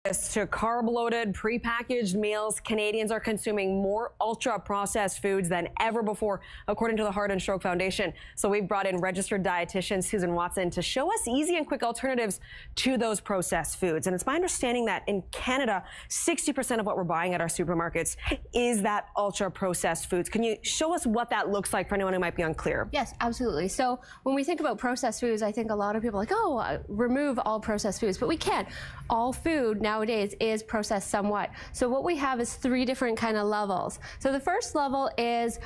To carb-loaded, prepackaged meals, Canadians are consuming more ultra-processed foods than ever before, according to the Heart and Stroke Foundation. So we've brought in registered dietitian Susan Watson to show us easy and quick alternatives to those processed foods. And it's my understanding that in Canada, 60% of what we're buying at our supermarkets is that ultra-processed foods. Can you show us what that looks like for anyone who might be unclear? Yes, absolutely. So when we think about processed foods, I think a lot of people are like, oh, remove all processed foods, but we can't. All food nowadays is processed somewhat. So what we have is 3 different kind of levels. So the first level is,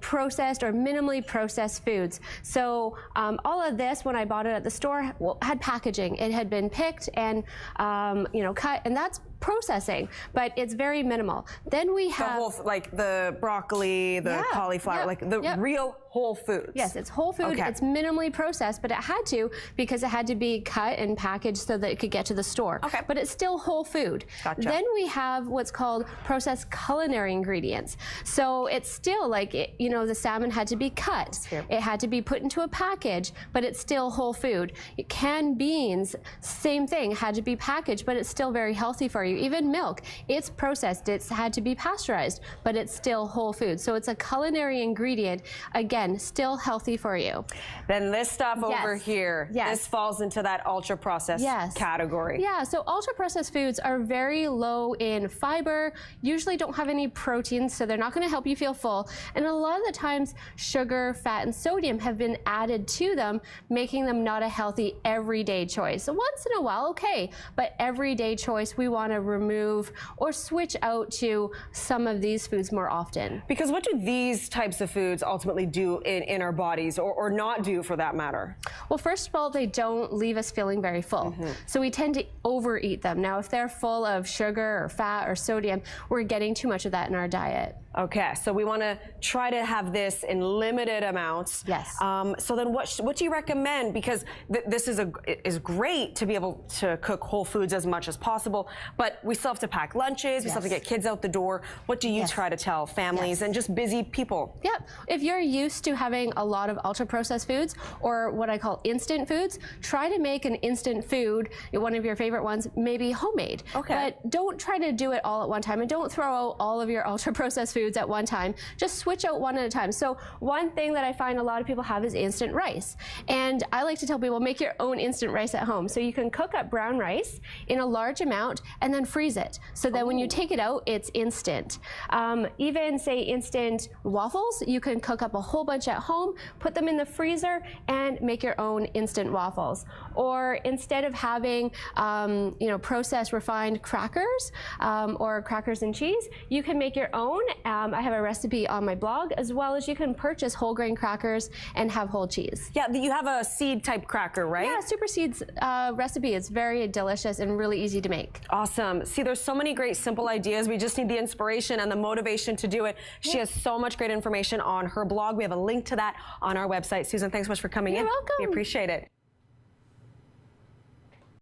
processed or minimally processed foods. So all of this, when I bought it at the store, had packaging. It had been picked and, cut, and that's processing, but it's very minimal. Then we have the whole, like the broccoli, the cauliflower, like the real whole foods. Yes, it's whole food. Okay. It's minimally processed, but it had to because it had to be cut and packaged so that it could get to the store. Okay. But it's still whole food. Gotcha. Then we have what's called processed culinary ingredients. So it's still like, the salmon had to be cut. It had to be put into a package, but it's still whole food. Canned beans, same thing, had to be packaged, but it's still very healthy for you. Even milk, it's processed, it's had to be pasteurized, but it's still whole food. So it's a culinary ingredient, again, still healthy for you. Then this stuff over here, this falls into that ultra processed category. Yeah, so ultra processed foods are very low in fiber, usually don't have any protein, so they're not going to help you feel full. And a lot of the times, sugar, fat, and sodium have been added to them, making them not a healthy everyday choice. So once in a while, okay, but everyday choice, we want to remove or switch out to some of these foods more often. Because what do these types of foods ultimately do in our bodies, or not do for that matter? Well, first of all, they don't leave us feeling very full. So we tend to overeat them. Now, if they're full of sugar or fat or sodium, we're getting too much of that in our diet. Okay, so we want to try to have this in limited amounts. Yes. So then what do you recommend? Because this is great to be able to cook whole foods as much as possible, but we still have to pack lunches, we still have to get kids out the door. What do you try to tell families and just busy people? Yep. If you're used to having a lot of ultra-processed foods, or what I call instant foods, try to make an instant food, one of your favorite ones, maybe homemade. Okay. But don't try to do it all at one time, and don't throw out all of your ultra-processed foods at one time. Just switch out one at a time. So one thing that I find a lot of people have is instant rice. And I like to tell people, make your own instant rice at home. So you can cook up brown rice in a large amount and then freeze it. So that when you take it out, it's instant. Even say instant waffles, you can cook up a whole bunch at home, put them in the freezer, and make your own instant waffles. Or instead of having processed refined crackers or crackers and cheese, you can make your own. I have a recipe on my blog, as well as you can purchase whole grain crackers and have whole cheese. Yeah, you have a seed type cracker, right? Yeah, Super Seeds recipe. It's very delicious and really easy to make. Awesome. See, there's so many great simple ideas. We just need the inspiration and the motivation to do it. She has so much great information on her blog. We have a link to that on our website. Susan, thanks so much for coming in. You're welcome. We appreciate it.